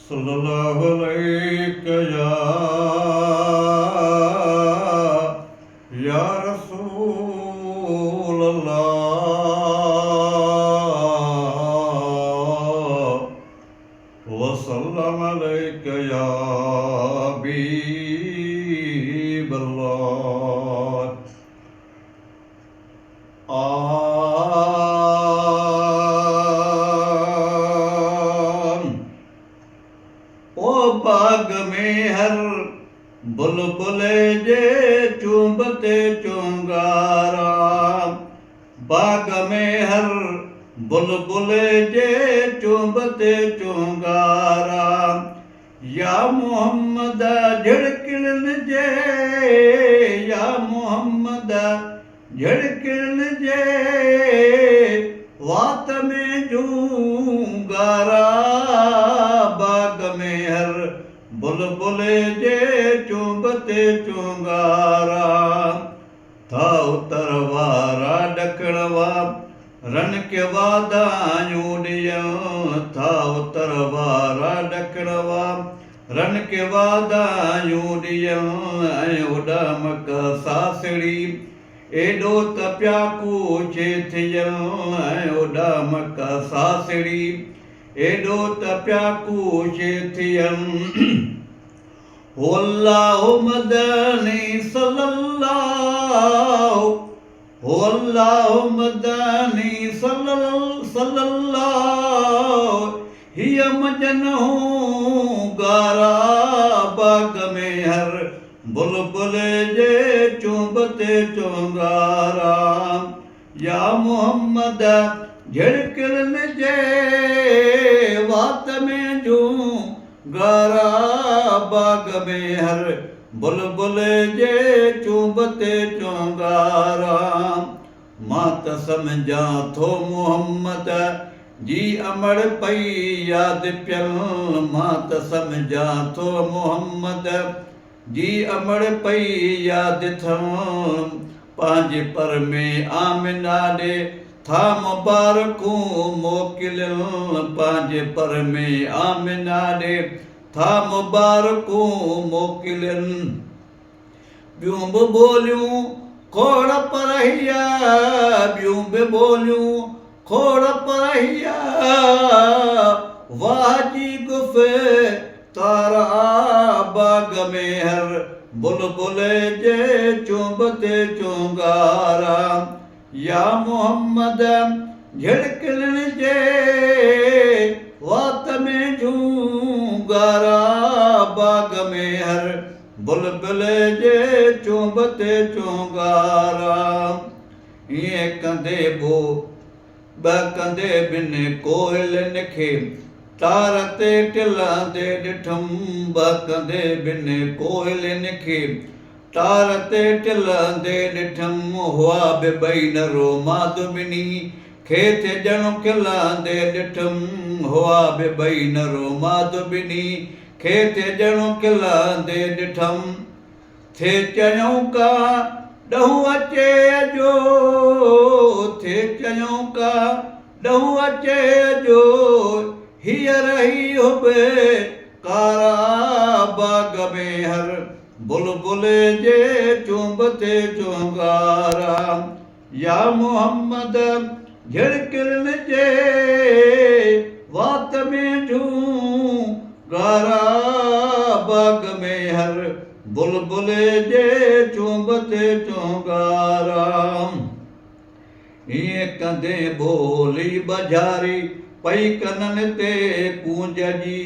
सल्लल्लाहु अलैहि या रसूल अल्लाह वसल्लम अलैका या हबीब ओ बाग में हर बुलबुले जे चुंबते चुंगारा, बाग में हर बुलबुले जे चुंबते चुंगारा, या मोहम्मद झड़किन जे, या मोहम्मद झड़किन जे वात में जूंगारा, बाग में हर बुलबुले जे चुंबते चुंगारा, था उतर वारा ॾकण वारा रन के वादायूं ॾियऊं, था उतर वारा ॾकण वारा रन के वादायूं ॾियऊं, ऐं उॾामक सासड़ी एॾो त पिया कूचे थियऊं, ऐं उॾामक सासड़ी एॾो त पिया कूचे थियऊं। अल्लाहु मदनी सल्लल्लाहु, अल्लाहु मदनी सल्लल्लाहु, हिय मजनहू गारा, बाग में हर बुलबुले जे चुंबते चुंगारा, या मोहम्मद झड़किन जे वात में जूंगारा, बाग में हर बुलबुले जे चुंबते चुंगारा, मां त सम्झां थो मोहम्मद जी अमड़ पई यादि पियल, मां त सम्झां थो मोहम्मद जी अमड़ पई यादि अथऊं, पंहिंजे पर में आमिना ॾे था मुबारकूं मोकिलियूं, पंहिंजे पर में आमिना ॾे था मुबारकूं मोकिलियुनि। ॿियूं बि ॿोलियूं खोड़ परहिया, ॿियूं बि ॿोलियूं खोड़ परहिया, वाह जी गुफ़्तारा, बाग में हर बुलबुले जे चुंबते चुंगारा, या मोहम्मद झड़किन जे वात में जूंगारा, बाग में हर बुलबुले जे चुंबते चुंगारा, ईअं कंदे बो ॿ कंदे बिन कोयलनि खे तार ते टिलंदे ॾिठुमि, ॿ कंदे बिन कोयलनि खे तार ते टिलंदे ॾिठुमि, हुआ बि ॿई नरो माधुबिनी खेत ॼणो खिलंदे ॾिठुमि, हुआ बि ॿई नरो माधुबिनी खेत ॼणो खिलंदे ॾिठुमि, थे चयूं का ॾहूं अचे अॼो, थे चयूं का ॾहूं अचे अॼो, हीअ रही हुबे कारा, बाग में हर बुलबुले जे चुंबते चुंगारा, या मोहम्मद झड़किन जे वात में जूंगारा, बाग में हर बुलबुले जे चुंबते चुंगारा, हीअं कंदे ॿोली बजारी पई कननि ते कूंज जी,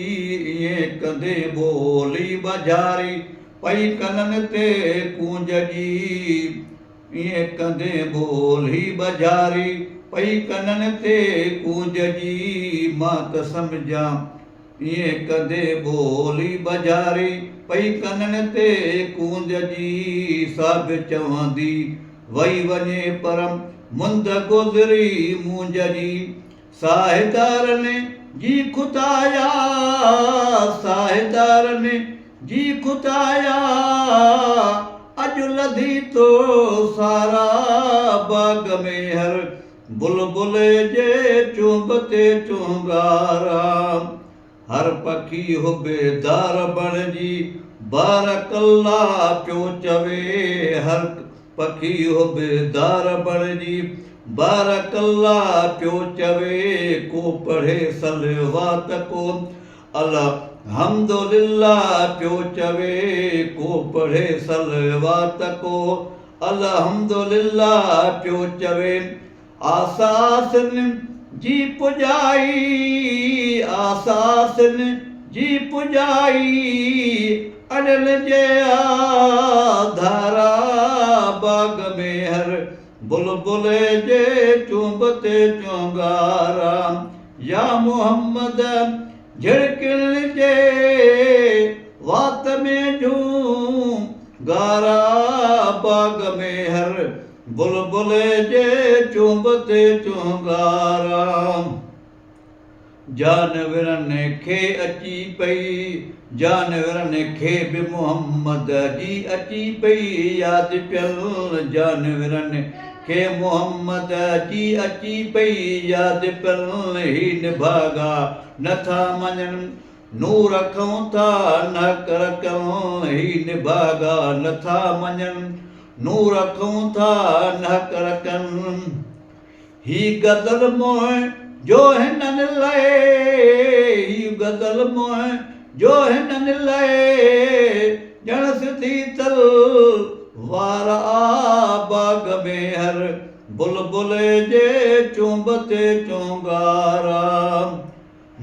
ईअं कंदे ॿोली बजारी पई कननि ते कूंज जी, ईअं कंदे ॿोली बजारी पई कननि ते कूंज जी, मां त सम्झां ईअं कंदे ॿोली बजारी पई कननि ते कूंज जी, साब चवंदी वई वञे पर मुंद गुज़री मूंज जी, साहिदारनि जी खुदाया, साहिदारनि जी खुदाया, अॼु लधी तो सारा, बाग में हर बुलबुले जे चुंबते चुंगारा, हर पखी हो बेदार बणिजी बारकल्ला पियो चवे। हर पखी हो बेदार बणिजी बारकल्ला पियो चवे। को पढ़े सलवात को अलहम्दुलिल्लाह पियो चवे। को पढ़े सलवात को अलहम्दुलिल्लाह पियो चवे। आसासन जी पुजाई आसासन जी पुजाई अडल जे धारा बाग में हर बुलबुल जे चुंबते चुंगारा। या मोहम्मद झिड़किन जे वात में झूम गारा बाग में हर बुलबुल जे चुंबते चुंगारा। जानवरनि खे अची पई जानवरनि खे बि मोहम्मद जी अची पई यादि पियल। जानवरनि खे मोहम्मद जी अची पई यादि पियल। ही निभागा नथा मञनि नूर रखूं था न कर कयूं। ही निभागा नथा मञनि नूर रखूं था न कर कयूं। ही गदल मोह जो हिननि लाइ ही गदल मोह जो हिननि लाइ ॼण सिधी तल वारा बाग में हर बुलबुल जे चुंबते चुंगारा।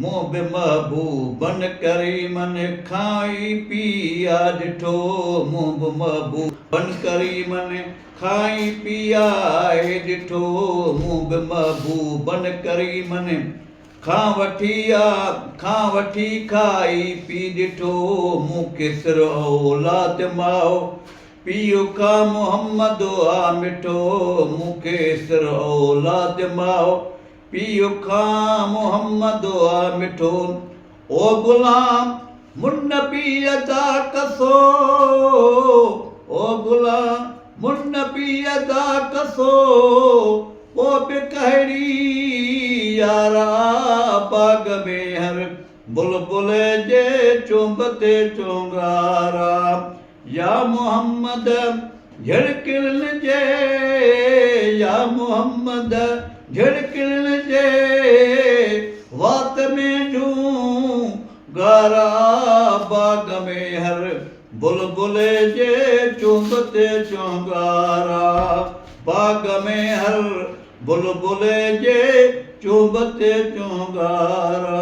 मूं बि महबूबन करीमन खाई पिया ॾिठो। मूं बि महबूबन करीमन खाई पिया ॾिठो। मूं बि महबूबन करीमन खां वठी खाई पी ॾिठो। मूं केसर औलाद माओ पीउ खां मोहम्मद आ मिठो। मूं केसर औलाद माओ पीउ खां मोहम्मद आ मिठो। ओ गुलाम मुन्नबी अदा कसो ओ गुलाम मुन्नबी अदा कसो। ओ बि कहिड़ी यारा बाग में हर बुलबुल जे चुंबते चुंगारा। या मोहम्मद झिड़किन जे या मोहम्मद झिड़किन जे वात में झूम गारा बाग में हर बुलबुल जे चुंबते चुंगारा। बाग में हर बुलबुल जे चुंबते चुंगारा।